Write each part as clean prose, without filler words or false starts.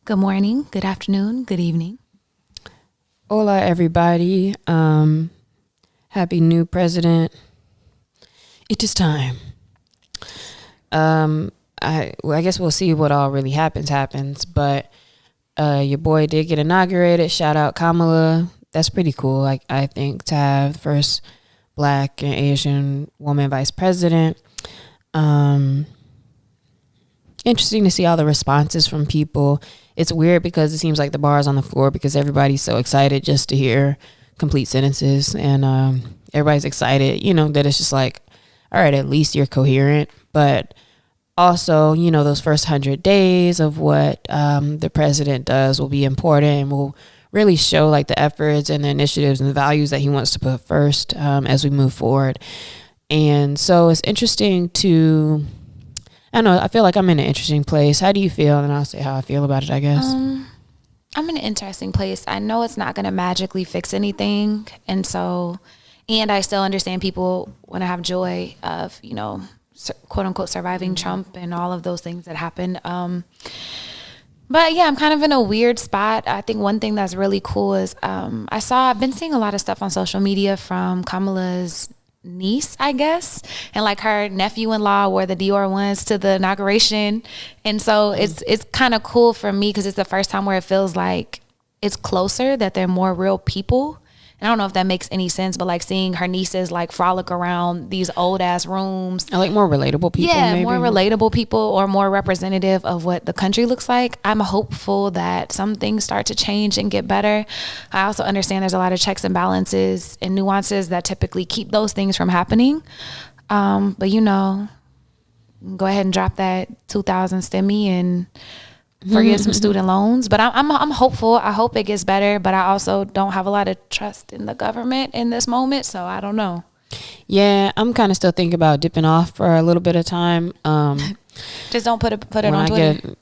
Good morning, good afternoon, good evening. Hola, everybody. Happy new president. It is time. I guess we'll see what all really happens. But your boy did get inaugurated. Shout out Kamala. That's pretty cool. I think to have the first Black and Asian woman vice president. Interesting to see all the responses from people. It's weird because it seems like the bar is on the floor because everybody's so excited just to hear complete sentences, and everybody's excited, that it's just like, all right, at least you're coherent. But also, those first 100 days of what the president does will be important and will really show like the efforts and the initiatives and the values that he wants to put first as we move forward. And so it's interesting to, I don't know, I feel like I'm in an interesting place. How do you feel? And I'll say how I feel about it, I guess. I'm in an interesting place. I know it's not going to magically fix anything. And I still understand people want to have joy of, quote unquote, surviving Trump and all of those things that happened. But yeah, I'm kind of in a weird spot. I think one thing that's really cool is I've been seeing a lot of stuff on social media from Kamala's niece, I guess, and like her nephew-in-law wore the Dior ones to the inauguration. And so it's kind of cool for me because it's the first time where it feels like it's closer, that they're more real people. And I don't know if that makes any sense, but like seeing her nieces like frolic around these old ass rooms. I like more relatable people. Yeah, maybe. more relatable people or more representative of what the country looks like. I'm hopeful that some things start to change and get better. I also understand there's a lot of checks and balances and nuances that typically keep those things from happening. But go ahead and drop that 2,000 stimmy and forgive some student loans. But I'm hopeful. I hope it gets better, but I also don't have a lot of trust in the government in this moment, so I don't know. Yeah, I'm kind of still thinking about dipping off for a little bit of time. Just don't put it on Twitter.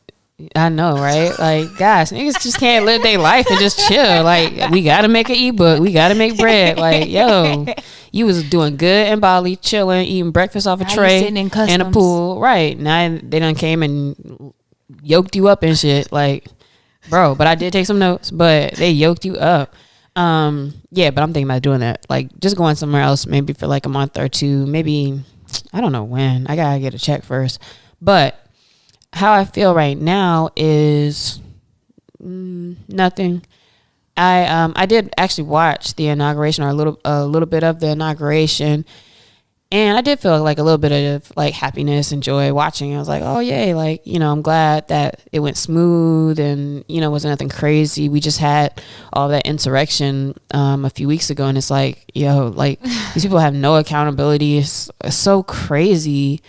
I know, right? Like, guys, niggas just can't live their life and just chill. Like, we got to make an ebook. We got to make bread. Like, yo, you was doing good in Bali, chilling, eating breakfast off a tray in a pool. Right. Now they done came and yoked you up and shit, like, bro. But I did take some notes, but they yoked you up. But I'm thinking about doing that, like just going somewhere else, maybe for like a month or two, maybe. I don't know when. I gotta get a check first. But how I feel right now is nothing. I did actually watch the inauguration, or a little bit of the inauguration. And I did feel like a little bit of like happiness and joy watching. I was like, oh, yay. Like, I'm glad that it went smooth and, wasn't nothing crazy. We just had all that insurrection a few weeks ago. And it's like, like these people have no accountability. It's so crazy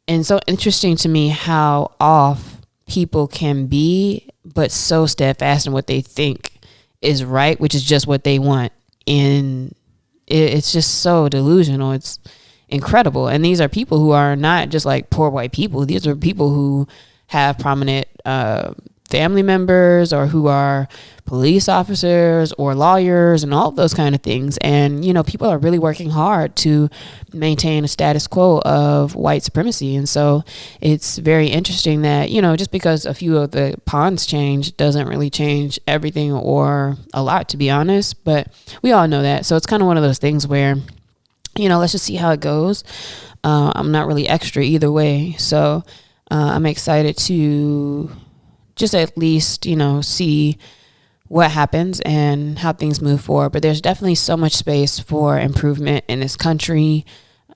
and so interesting to me how off people can be, but so steadfast in what they think is right, which is just what they want. And it's just so delusional. It's incredible. And these are people who are not just like poor white people. These are people who have prominent family members, or who are police officers or lawyers and all of those kind of things. And, people are really working hard to maintain a status quo of white supremacy. And so it's very interesting that, just because a few of the pawns change doesn't really change everything or a lot, to be honest. But we all know that. So it's kind of one of those things where, let's just see how it goes. I'm not really extra either way. So I'm excited to just at least, see what happens and how things move forward. But there's definitely so much space for improvement in this country,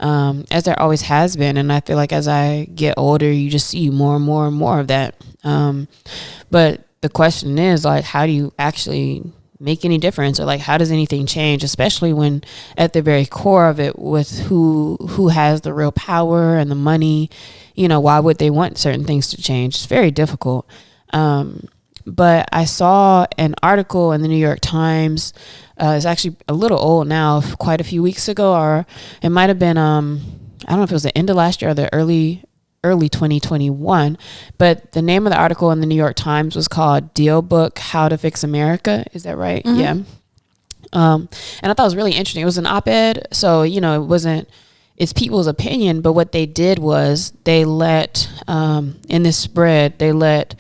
as there always has been. And I feel like as I get older, you just see more and more and more of that. But the question is, like, how do you actually make any difference, or like how does anything change, especially when at the very core of it, with who has the real power and the money, why would they want certain things to change? It's very difficult. But I saw an article in the New York Times. It's actually a little old now, quite a few weeks ago, or it might have been I don't know if it was the end of last year or the early 2021, but the name of the article in the New York Times was called Dealbook, How to Fix America. Is that right? Mm-hmm. Yeah. And I thought it was really interesting. It was an op-ed, so it's people's opinion, but what they did was they let in this spread, they let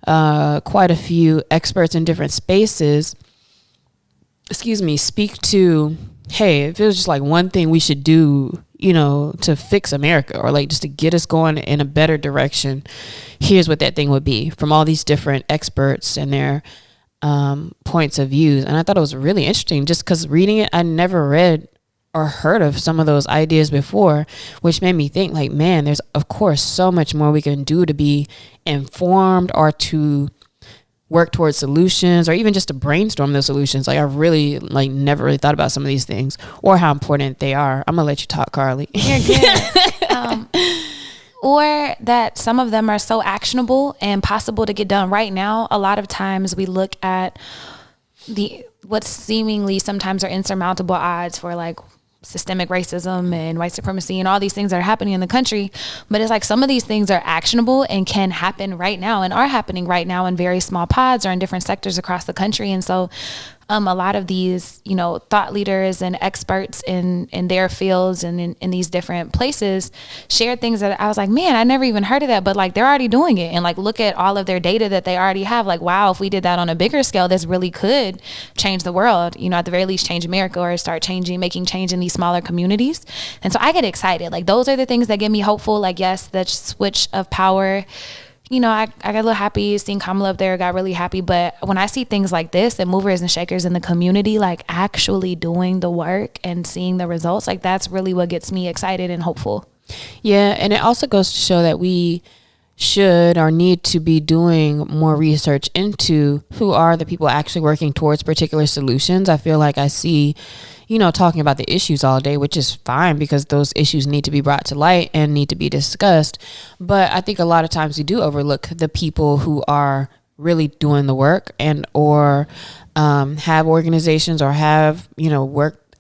quite a few experts in different spaces, speak to, hey, if it was just like one thing we should do, to fix America, or like just to get us going in a better direction, here's what that thing would be, from all these different experts and their points of views. And I thought it was really interesting, just because reading it, I never read or heard of some of those ideas before, which made me think like, man, there's of course so much more we can do to be informed, or to work towards solutions, or even just to brainstorm those solutions. Like I really never really thought about some of these things, or how important they are. I'm gonna let you talk, Carlie. You're good. Or that some of them are so actionable and possible to get done right now. A lot of times we look at what seemingly sometimes are insurmountable odds for like systemic racism and white supremacy and all these things that are happening in the country. But it's like some of these things are actionable and can happen right now, and are happening right now in very small pods or in different sectors across the country. And so a lot of these, thought leaders and experts in their fields and in these different places shared things that I was like, man, I never even heard of that, but like they're already doing it. And like, look at all of their data that they already have. Like, wow, if we did that on a bigger scale, this really could change the world, at the very least change America, or start making change in these smaller communities. And so I get excited. Like those are the things that get me hopeful. Like, yes, the switch of power, I got a little happy seeing Kamala up there, got really happy. But when I see things like this and movers and shakers in the community, like actually doing the work and seeing the results, like that's really what gets me excited and hopeful. Yeah. And it also goes to show that we should or need to be doing more research into who are the people actually working towards particular solutions. I feel like I see, talking about the issues all day, which is fine because those issues need to be brought to light and need to be discussed. But I think a lot of times we do overlook the people who are really doing the work, and or have organizations, or have,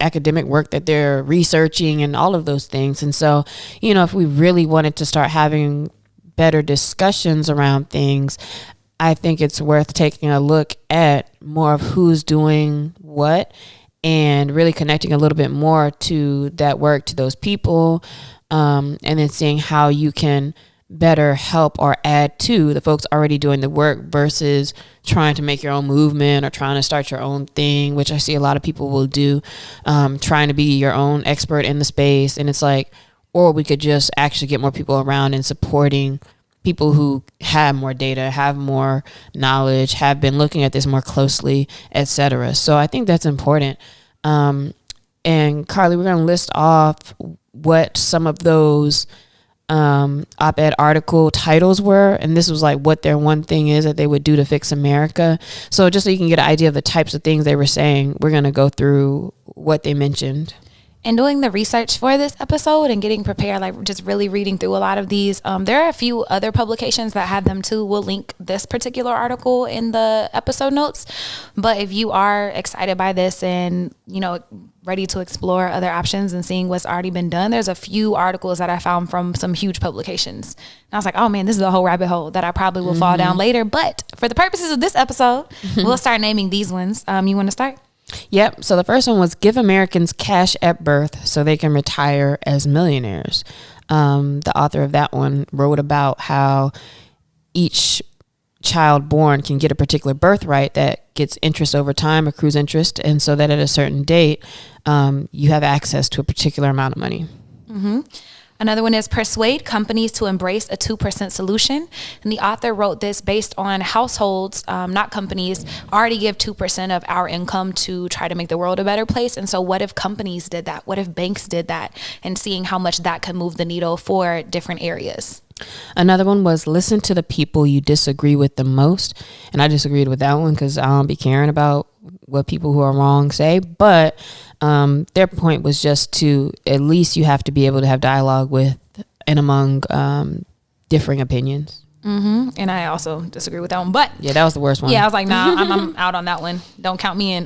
academic work that they're researching, and all of those things. And so, if we really wanted to start having better discussions around things, I think it's worth taking a look at more of who's doing what, and really connecting a little bit more to that work, to those people, and then seeing how you can better help or add to the folks already doing the work, versus trying to make your own movement or trying to start your own thing, which I see a lot of people will do, trying to be your own expert in the space. And it's like, or we could just actually get more people around and supporting people who have more data, have more knowledge, have been looking at this more closely, etc. So I think that's important. And Carlie, we're going to list off what some of those op-ed article titles were, and this was like what their one thing is that they would do to fix America. So just so you can get an idea of the types of things they were saying, we're going to go through what they mentioned. And doing the research for this episode and getting prepared, like just really reading through a lot of these. There are a few other publications that have them too. We'll link this particular article in the episode notes. But if you are excited by this and, ready to explore other options and seeing what's already been done, there's a few articles that I found from some huge publications. And I was like, oh man, this is a whole rabbit hole that I probably will fall down later. But for the purposes of this episode, we'll start naming these ones. You want to start? Yep. So the first one was Give Americans Cash at Birth So They Can Retire as Millionaires. The author of that one wrote about how each child born can get a particular birthright that gets interest over time, accrues interest, and so that at a certain date, you have access to a particular amount of money. Mm-hmm. Another one is Persuade Companies to Embrace a 2% Solution. And the author wrote this based on households, not companies, already give 2% of our income to try to make the world a better place. And so what if companies did that? What if banks did that? And seeing how much that could move the needle for different areas. Another one was Listen to the People You Disagree with the Most. And I disagreed with that one because I don't be caring about what people who are wrong say. But their point was just to, at least you have to be able to have dialogue with and among differing opinions. Mm-hmm. And I also disagree with that one, but yeah, that was the worst one. Yeah, I was like, nah, I'm out on that one. Don't count me in.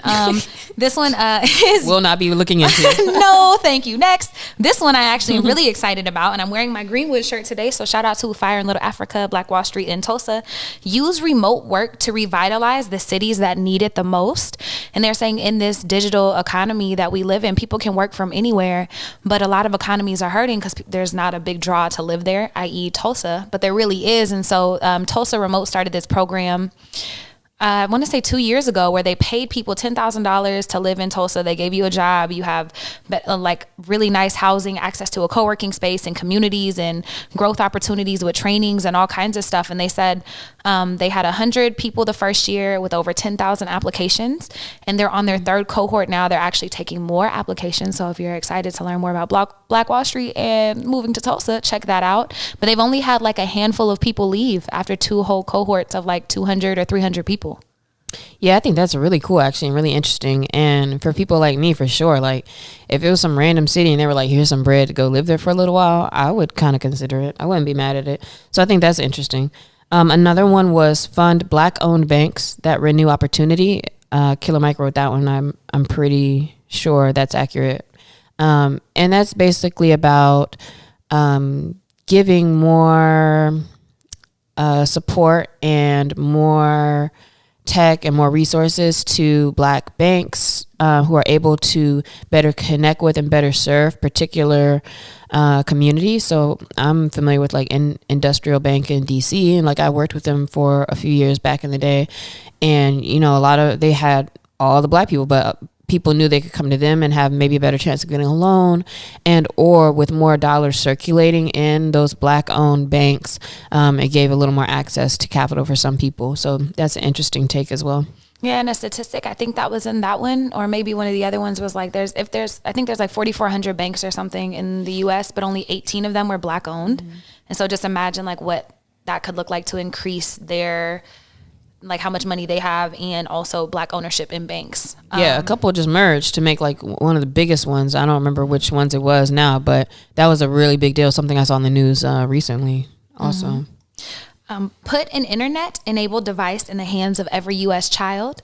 This one is will not be looking into. No, thank you. Next, this one I actually am really excited about, and I'm wearing my Greenwood shirt today. So shout out to Fire in Little Africa, Black Wall Street in Tulsa. Use remote work to revitalize the cities that need it the most. And they're saying in this digital economy that we live in, people can work from anywhere, but a lot of economies are hurting because there's not a big draw to live there, i.e. Tulsa, but there really is. And And so Tulsa Remote started this program, I want to say 2 years ago, where they paid people $10,000 to live in Tulsa. They gave you a job. You have like really nice housing, access to a co-working space and communities and growth opportunities with trainings and all kinds of stuff. And they said they had 100 people the first year with over 10,000 applications. And they're on their third cohort now. They're actually taking more applications. So if you're excited to learn more about Black Wall Street and moving to Tulsa, check that out. But they've only had like a handful of people leave after 2 whole cohorts of like 200 or 300 people. Yeah, I think that's really cool, actually, and really interesting. And for people like me, for sure, like if it was some random city and they were like, here's some bread to go live there for a little while, I would kind of consider it. I wouldn't be mad at it. So I think that's interesting. Another one was fund Black-owned banks that renew opportunity. Killer Mike wrote that one. I'm pretty sure that's accurate. And that's basically about giving more support and more tech and more resources to Black banks who are able to better connect with and better serve particular communities. So I'm familiar with like Industrial Bank in DC, and like I worked with them for a few years back in the day, and you know they had all the Black people, but people knew they could come to them and have maybe a better chance of getting a loan, and or with more dollars circulating in those Black-owned banks, it gave a little more access to capital for some people. So that's an interesting take as well. Yeah, and a statistic, I think that was in that one, or maybe one of the other ones was like I think there's like 4,400 banks or something in the U.S., but only 18 of them were Black-owned. Mm-hmm. And so just imagine like what that could look like to increase their like how much money they have and also Black ownership in banks. Yeah, a couple just merged to make like one of the biggest ones. I don't remember which ones it was now, but that was a really big deal. Something I saw in the news recently also. Mm-hmm. Put an internet-enabled device in the hands of every U.S. child.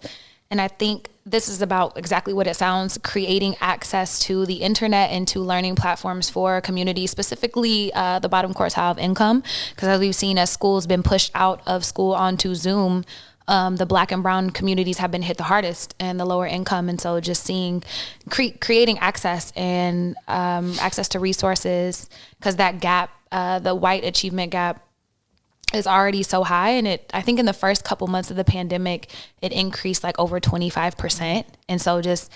And I think this is about exactly what it sounds, creating access to the internet and to learning platforms for communities, specifically the bottom quartile of income. Because as we've seen, as schools been pushed out of school onto Zoom, the Black and brown communities have been hit the hardest and the lower income. And so just seeing, creating access and access to resources, because that gap, the white achievement gap, is already so high. And I think in the first couple months of the pandemic, it increased like over 25%. And so just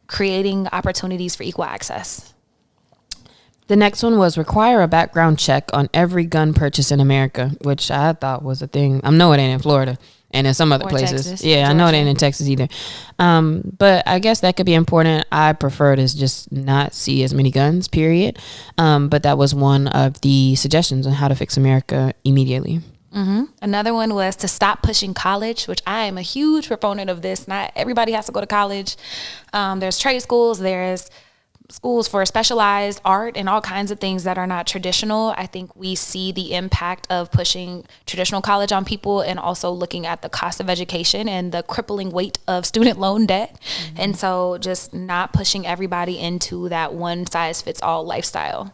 creating opportunities for equal access. The next one was require a background check on every gun purchase in America, which I thought was a thing. I know it ain't in Florida and in some other places. Texas, yeah, Georgia. I know it ain't in Texas either. But I guess that could be important. I prefer to just not see as many guns, period. But that was one of the suggestions on how to fix America immediately. Mm-hmm. Another one was to stop pushing college, which I am a huge proponent of this. Not everybody has to go to college. There's trade schools, there's schools for specialized art and all kinds of things that are not traditional. I think we see the impact of pushing traditional college on people and also looking at the cost of education and the crippling weight of student loan debt. Mm-hmm. And so just not pushing everybody into that one size fits all lifestyle.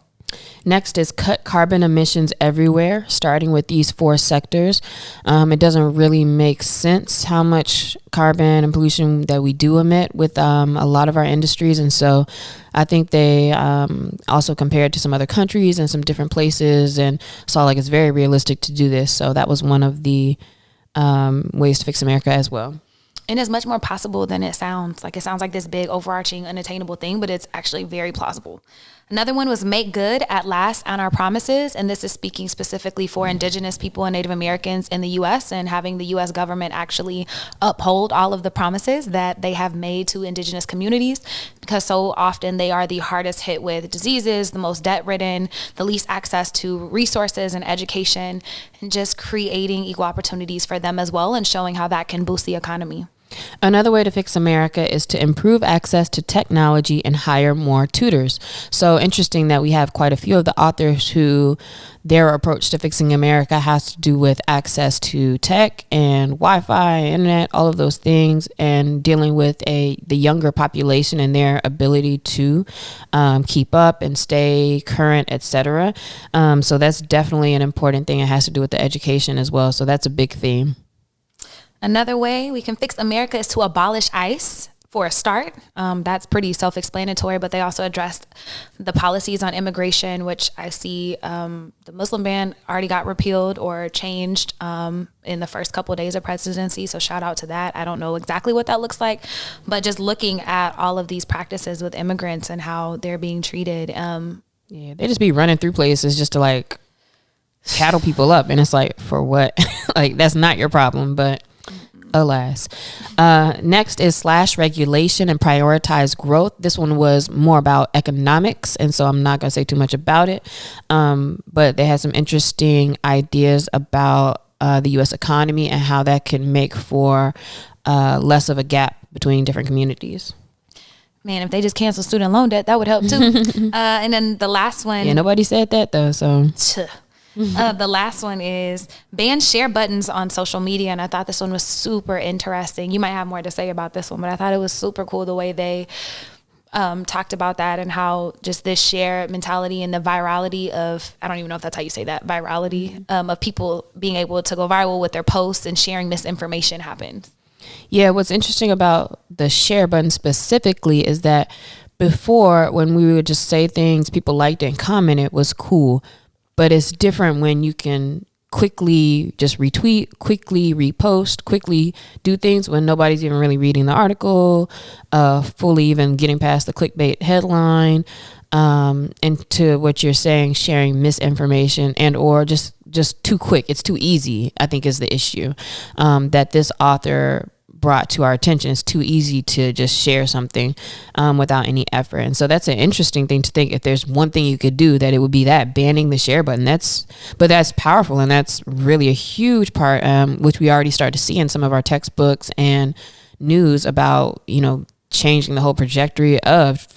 Next is cut carbon emissions everywhere, starting with these 4 sectors. It doesn't really make sense how much carbon and pollution that we do emit with a lot of our industries. And so I think they also compared to some other countries and some different places and saw like it's very realistic to do this. So that was one of the ways to fix America as well. And it's much more possible than it sounds. Like it sounds like this big, overarching, unattainable thing, but it's actually very plausible. Another one was make good at last on our promises. And this is speaking specifically for Indigenous people and Native Americans in the U.S. and having the U.S. government actually uphold all of the promises that they have made to Indigenous communities, because so often they are the hardest hit with diseases, the most debt-ridden, the least access to resources and education, and just creating equal opportunities for them as well and showing how that can boost the economy. Another way to fix America is to improve access to technology and hire more tutors. So interesting that we have quite a few of the authors who their approach to fixing America has to do with access to tech and Wi-Fi, internet, all of those things, and dealing with the younger population and their ability to keep up and stay current, etc. So that's definitely an important thing. It has to do with the education as well. So that's a big theme. Another way we can fix America is to abolish ICE for a start. That's pretty self-explanatory, but they also addressed the policies on immigration, which I see the Muslim ban already got repealed or changed in the first couple of days of presidency. So shout out to that. I don't know exactly what that looks like, but just looking at all of these practices with immigrants and how they're being treated. Yeah, they just be running through places just to like cattle people up. And it's like, for what? Like, that's not your problem, but alas. Next is slash regulation and prioritize growth. This one was more about economics, and so I'm not going to say too much about it. But they had some interesting ideas about the U.S. economy and how that can make for less of a gap between different communities. Man, if they just cancel student loan debt, that would help too. And then the last one. Yeah, nobody said that though, so. The last one is ban share buttons on social media. And I thought this one was super interesting. You might have more to say about this one, but I thought it was super cool the way they talked about that and how just this share mentality and the virality of, I don't even know if that's how you say that, virality of people being able to go viral with their posts and sharing misinformation happened. Yeah, what's interesting about the share button specifically is that before, when we would just say things, people liked it and commented, was cool. But it's different when you can quickly just retweet, quickly repost, quickly do things when nobody's even really reading the article, fully even getting past the clickbait headline, and to what you're saying, sharing misinformation and or just too quick. It's too easy, I think, is the issue that this author brought to our attention. It's too easy to just share something without any effort. And so that's an interesting thing to think. If there's one thing you could do, that it would be that, banning the share button. That's powerful, and that's really a huge part, which we already start to see in some of our textbooks and news about, changing the whole trajectory of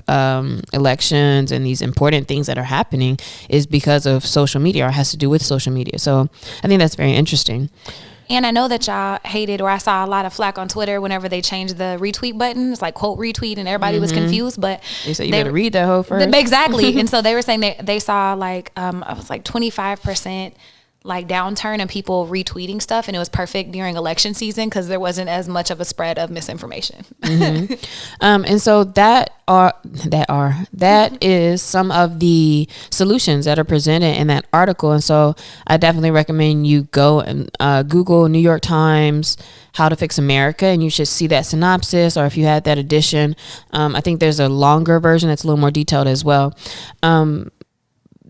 elections and these important things that are happening is because of social media, or has to do with social media. So I think that's very interesting. And I know that y'all hated, or I saw a lot of flack on Twitter whenever they changed the retweet button. It's like quote retweet, and everybody was confused. But they said you better read that whole first. Exactly. And so they were saying they saw like I was like 25% like downturn in people retweeting stuff, and it was perfect during election season because there wasn't as much of a spread of misinformation. And so that is some of the solutions that are presented in that article. And so I definitely recommend you go and Google New York Times How to Fix America, and you should see that synopsis, or if you had that edition, I think there's a longer version that's a little more detailed as well.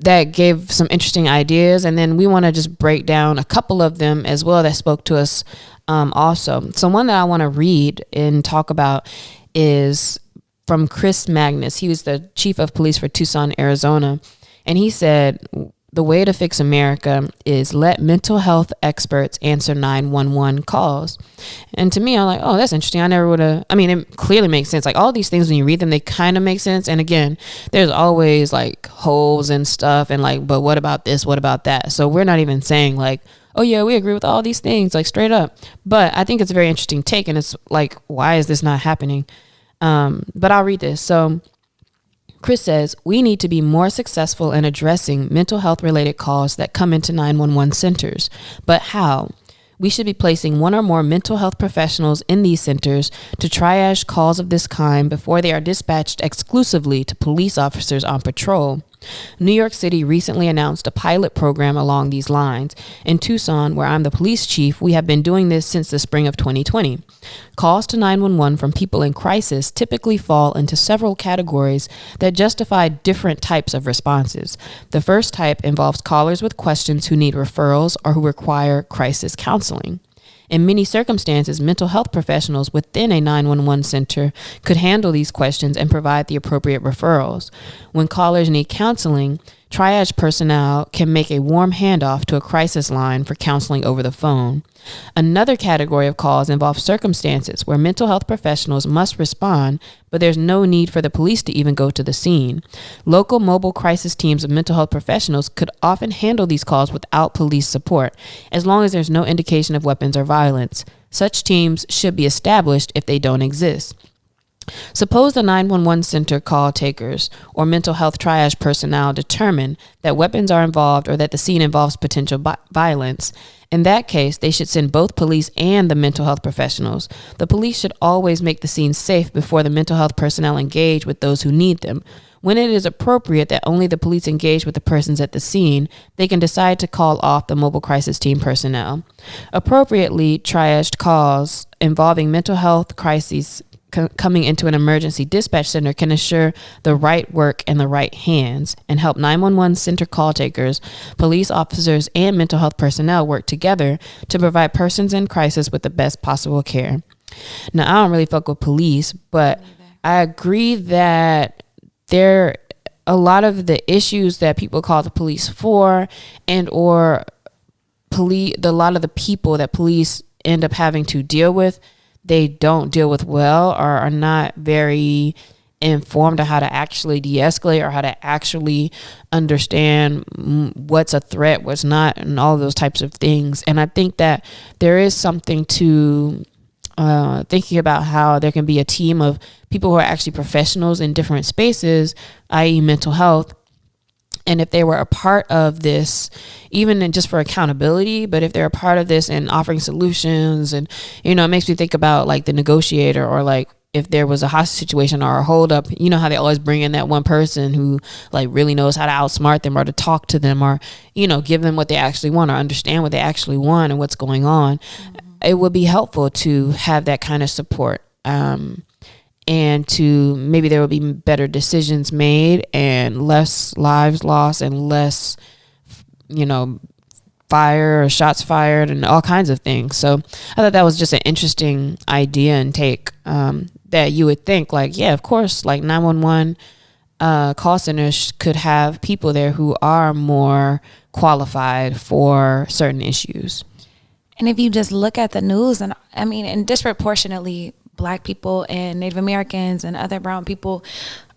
That gave some interesting ideas, and then we want to just break down a couple of them as well that spoke to us also. So one that I want to read and talk about is from Chris Magnus. He was the chief of police for Tucson, Arizona, and he said, the way to fix America is let mental health experts answer 911 calls. And to me, I'm like, oh, that's interesting. I never would have. I mean, it clearly makes sense. Like all these things, when you read them, they kind of make sense. And again, there's always like holes and stuff. And like, but what about this? What about that? So we're not even saying like, oh yeah, we agree with all these things, like straight up. But I think it's a very interesting take. And it's like, why is this not happening? But I'll read this. So Chris says, we need to be more successful in addressing mental health related calls that come into 911 centers. But how? We should be placing one or more mental health professionals in these centers to triage calls of this kind before they are dispatched exclusively to police officers on patrol. New York City recently announced a pilot program along these lines. In Tucson, where I'm the police chief, we have been doing this since the spring of 2020. Calls to 911 from people in crisis typically fall into several categories that justify different types of responses. The first type involves callers with questions who need referrals or who require crisis counseling. In many circumstances, mental health professionals within a 911 center could handle these questions and provide the appropriate referrals. When callers need counseling, triage personnel can make a warm handoff to a crisis line for counseling over the phone. Another category of calls involves circumstances where mental health professionals must respond, but there's no need for the police to even go to the scene. Local mobile crisis teams of mental health professionals could often handle these calls without police support, as long as there's no indication of weapons or violence. Such teams should be established if they don't exist. Suppose the 911 center call takers or mental health triage personnel determine that weapons are involved or that the scene involves potential violence. In that case, they should send both police and the mental health professionals. The police should always make the scene safe before the mental health personnel engage with those who need them. When it is appropriate that only the police engage with the persons at the scene, they can decide to call off the mobile crisis team personnel. Appropriately triaged calls involving mental health crises coming into an emergency dispatch center can assure the right work in the right hands and help 911 center call takers, police officers, and mental health personnel work together to provide persons in crisis with the best possible care. Now, I don't really fuck with police, but I agree that a lot of the issues that people call the police for and or a lot of the people that police end up having to deal with, they don't deal with well or are not very informed on how to actually de-escalate or how to actually understand what's a threat, what's not, and all those types of things. And I think that there is something to thinking about how there can be a team of people who are actually professionals in different spaces, i.e. mental health. And if they were a part of this, even just for accountability, but if they're a part of this and offering solutions, and, you know, it makes me think about like the negotiator, or like if there was a hostage situation or a hold up, you know how they always bring in that one person who like really knows how to outsmart them or to talk to them or, you know, give them what they actually want or understand what they actually want and what's going on. Mm-hmm. It would be helpful to have that kind of support. And to maybe there will be better decisions made and less lives lost and less, you know, fire or shots fired and all kinds of things. So I thought that was just an interesting idea and take that you would think like, yeah, of course, like 911 call centers could have people there who are more qualified for certain issues. And if you just look at the news, and I mean, and disproportionately, Black people and Native Americans and other brown people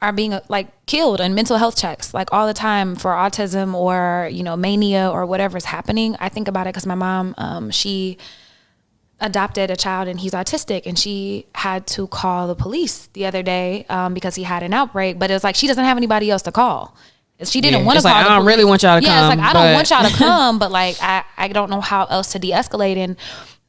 are being like killed in mental health checks like all the time for autism or, you know, mania or whatever's happening. I think about it because my mom, she adopted a child and he's autistic, and she had to call the police the other day because he had an outbreak, but it was like she doesn't have anybody else to call. She didn't want to call. Like, I don't really want y'all to come. Yeah, it's like I don't want y'all to come, but like I don't know how else to de-escalate. And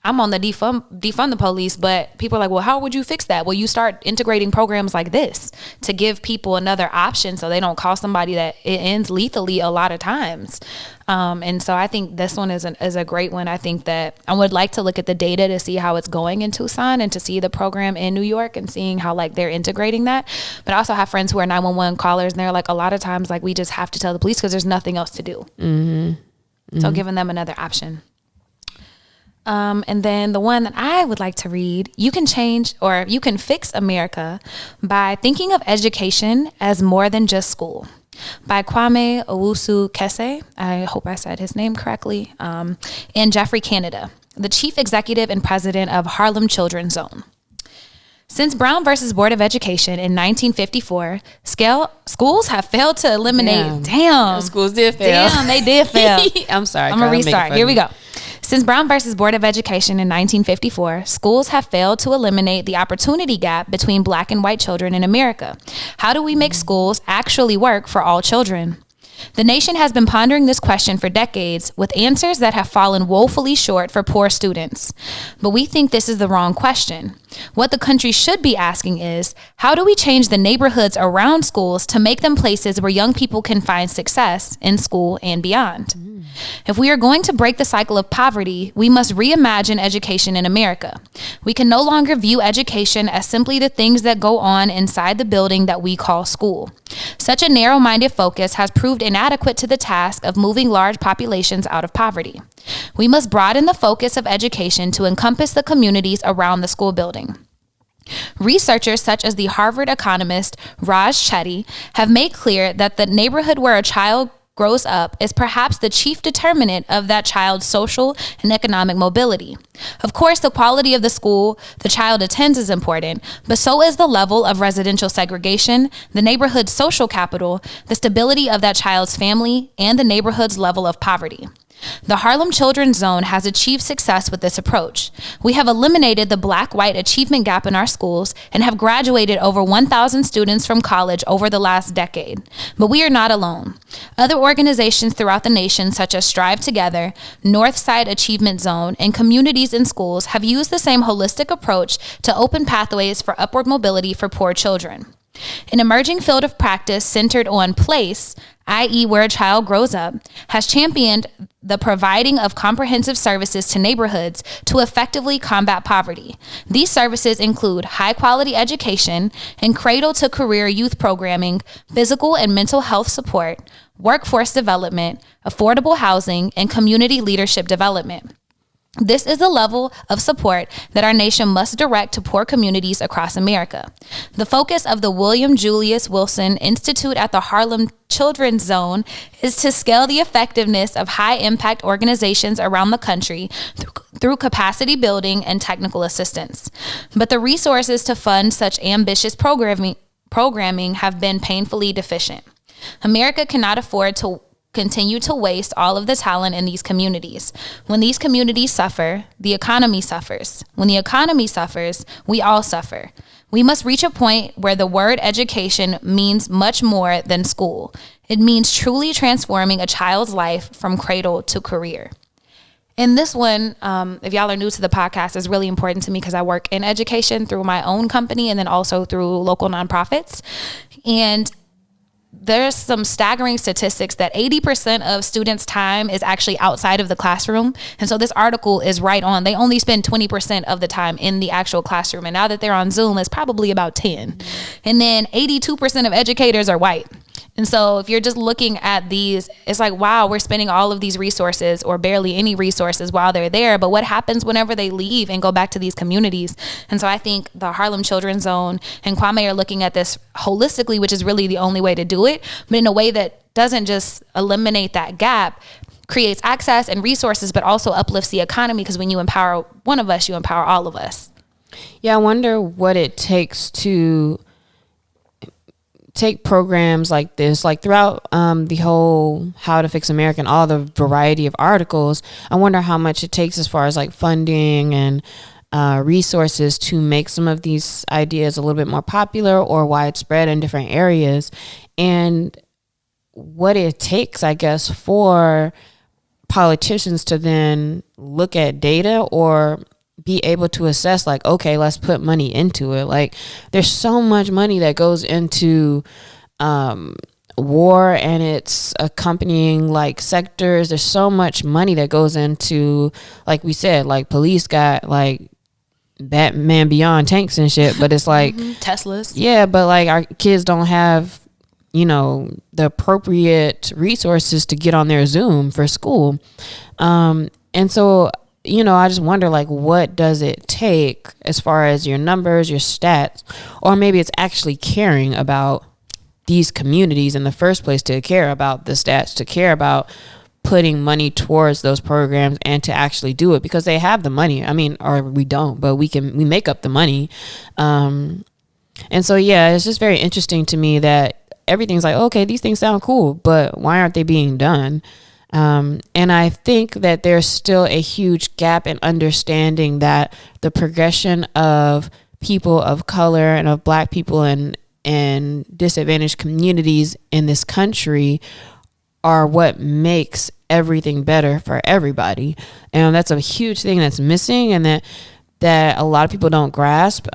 I'm on the defund the police, but people are like, well, how would you fix that? Well, you start integrating programs like this to give people another option so they don't call somebody that it ends lethally a lot of times. And so I think this one is a great one. I think that I would like to look at the data to see how it's going in Tucson and to see the program in New York and seeing how like they're integrating that. But I also have friends who are 911 callers, and they're like, a lot of times like we just have to tell the police because there's nothing else to do. Mm-hmm. Mm-hmm. So giving them another option. And then the one that I would like to read, you can change or you can fix America by thinking of education as more than just school, by Kwame Owusu-Kese. I hope I said his name correctly. And Jeffrey Canada, the chief executive and president of Harlem Children's Zone. Since Brown versus Board of Education in 1954, schools have failed to eliminate. Damn. Schools did fail. Damn, they did fail. I'm sorry. I'm going to restart. Here we go. Since Brown versus Board of Education in 1954, schools have failed to eliminate the opportunity gap between Black and white children in America. How do we make schools actually work for all children? The nation has been pondering this question for decades, with answers that have fallen woefully short for poor students. But we think this is the wrong question. What the country should be asking is, how do we change the neighborhoods around schools to make them places where young people can find success in school and beyond? If we are going to break the cycle of poverty, we must reimagine education in America. We can no longer view education as simply the things that go on inside the building that we call school. Such a narrow-minded focus has proved inadequate to the task of moving large populations out of poverty. We must broaden the focus of education to encompass the communities around the school building. Researchers such as the Harvard economist Raj Chetty have made clear that the neighborhood where a child grows up is perhaps the chief determinant of that child's social and economic mobility. Of course, the quality of the school the child attends is important, but so is the level of residential segregation, the neighborhood's social capital, the stability of that child's family, and the neighborhood's level of poverty. The Harlem Children's Zone has achieved success with this approach. We have eliminated the black-white achievement gap in our schools and have graduated over 1,000 students from college over the last decade. But we are not alone. Other organizations throughout the nation, such as Strive Together, Northside Achievement Zone, and communities in schools have used the same holistic approach to open pathways for upward mobility for poor children. An emerging field of practice centered on place, i.e. where a child grows up, has championed the providing of comprehensive services to neighborhoods to effectively combat poverty. These services include high-quality education and cradle-to-career youth programming, physical and mental health support, workforce development, affordable housing, and community leadership development. This is the level of support that our nation must direct to poor communities across America. The focus of the William Julius Wilson Institute at the Harlem Children's Zone is to scale the effectiveness of high-impact organizations around the country through capacity building and technical assistance. But the resources to fund such ambitious programming have been painfully deficient. America cannot afford to continue to waste all of the talent in these communities. When these communities suffer, the economy suffers. When the economy suffers, we all suffer. We must reach a point where the word education means much more than school. It means truly transforming a child's life from cradle to career. And this one, if y'all are new to the podcast, is really important to me because I work in education through my own company and then also through local nonprofits. And there's some staggering statistics that 80% of students' time is actually outside of the classroom. And so this article is right on. They only spend 20% of the time in the actual classroom. And now that they're on Zoom, it's probably about 10. And then 82% of educators are white. And so if you're just looking at these, it's like, wow, we're spending all of these resources or barely any resources while they're there. But what happens whenever they leave and go back to these communities? And so I think the Harlem Children's Zone and Kwame are looking at this holistically, which is really the only way to do it, but in a way that doesn't just eliminate that gap, creates access and resources, but also uplifts the economy, because when you empower one of us, you empower all of us. Yeah, I wonder what it takes to take programs like this, like throughout the whole How to Fix America and all the variety of articles. I wonder how much it takes as far as like funding and resources to make some of these ideas a little bit more popular or widespread in different areas, and what it takes, I guess, for politicians to then look at data or be able to assess, like, okay, let's put money into it. Like, there's so much money that goes into war and its accompanying like sectors. There's so much money that goes into, like we said, like police got like Batman Beyond tanks and shit, but it's like Teslas. Yeah, but like our kids don't have, you know, the appropriate resources to get on their Zoom for school. And so, you know, I just wonder, like, what does it take as far as your numbers, your stats, or maybe it's actually caring about these communities in the first place, to care about the stats, to care about putting money towards those programs and to actually do it, because they have the money. I mean, or we don't, but we make up the money. And so, yeah, it's just very interesting to me that everything's like, okay, these things sound cool, but why aren't they being done? And I think that there's still a huge gap in understanding that the progression of people of color and of Black people and disadvantaged communities in this country are what makes everything better for everybody. And that's a huge thing that's missing, and that a lot of people don't grasp,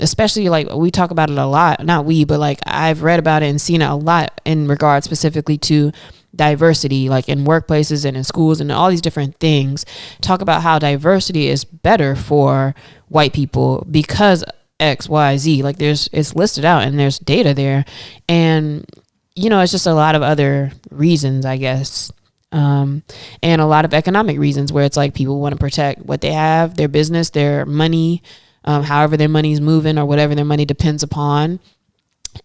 especially like we talk about it a lot, not we, but like I've read about it and seen it a lot in regard specifically to diversity, like in workplaces and in schools and all these different things. Talk about how diversity is better for white people because X, Y, Z, like it's listed out and there's data there. And, you know, it's just a lot of other reasons, I guess. And a lot of economic reasons where it's like people want to protect what they have, their business, their money, however their money is moving or whatever their money depends upon.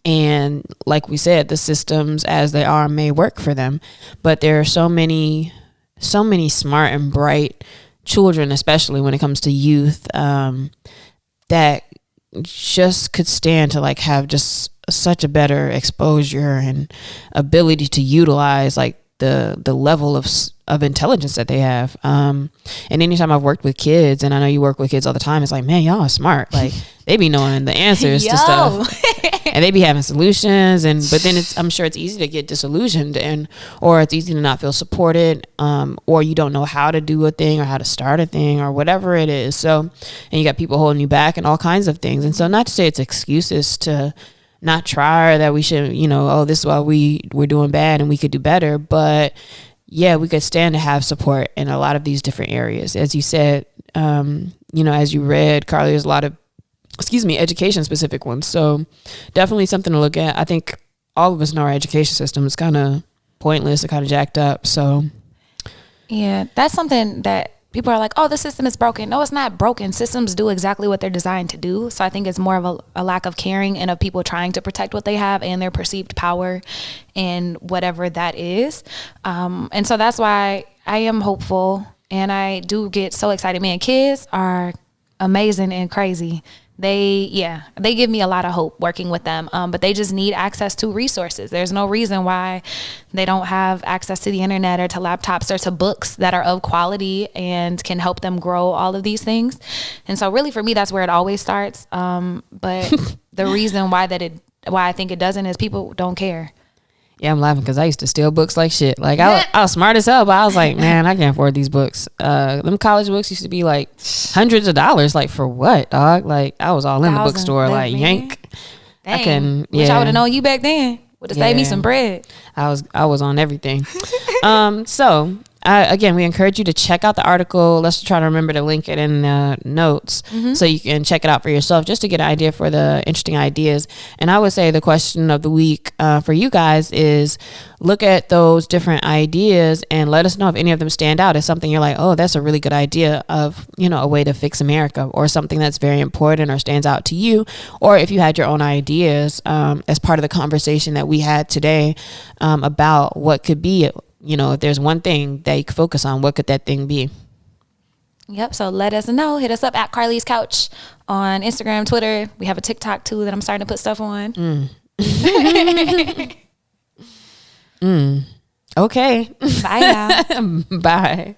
And like we said, the systems as they are may work for them, but there are so many smart and bright children, especially when it comes to youth, that just could stand to like have just such a better exposure and ability to utilize like the level of intelligence that they have. And anytime I've worked with kids, and I know you work with kids all the time, it's like, man, y'all are smart. Like they be knowing the answers to stuff, and they be having solutions. But then I'm sure it's easy to get disillusioned, or it's easy to not feel supported, or you don't know how to do a thing or how to start a thing or whatever it is. So, and you got people holding you back and all kinds of things. And so, not to say it's excuses to not try, or that we should, oh, this is why we're doing bad and we could do better. But yeah, we could stand to have support in a lot of these different areas. As you said, as you read, Carlie, there's a lot of, education specific ones. So definitely something to look at. I think all of us know our education system is kind of pointless and kind of jacked up. So yeah, that's something that people are like, oh, the system is broken. No, it's not broken. Systems do exactly what they're designed to do. So I think it's more of a lack of caring and of people trying to protect what they have and their perceived power and whatever that is. And so that's why I am hopeful, and I do get so excited. Man, kids are amazing and crazy. They give me a lot of hope working with them, but they just need access to resources. There's no reason why they don't have access to the internet or to laptops or to books that are of quality and can help them grow all of these things. And so really for me, that's where it always starts. But the reason why I think it doesn't is people don't care. Yeah, I'm laughing because I used to steal books like shit. Like I was smart as hell, but I was like, man, I can't afford these books. Them college books used to be like hundreds of dollars. Like for what, dog? Like I was all in the bookstore, like yank. Dang. Wish I would have known you back then. Would have saved me some bread. I was on everything. So again, we encourage you to check out the article. Let's try to remember to link it in the notes so you can check it out for yourself, just to get an idea for the interesting ideas. And I would say the question of the week for you guys is, look at those different ideas and let us know if any of them stand out as something you're like, oh, that's a really good idea of, a way to fix America, or something that's very important or stands out to you. Or if you had your own ideas as part of the conversation that we had today about what could be, if there's one thing that you could focus on, what could that thing be? Yep. So let us know. Hit us up at Carlie's Couch on Instagram, Twitter. We have a TikTok too that I'm starting to put stuff on. Okay. Bye now. Bye.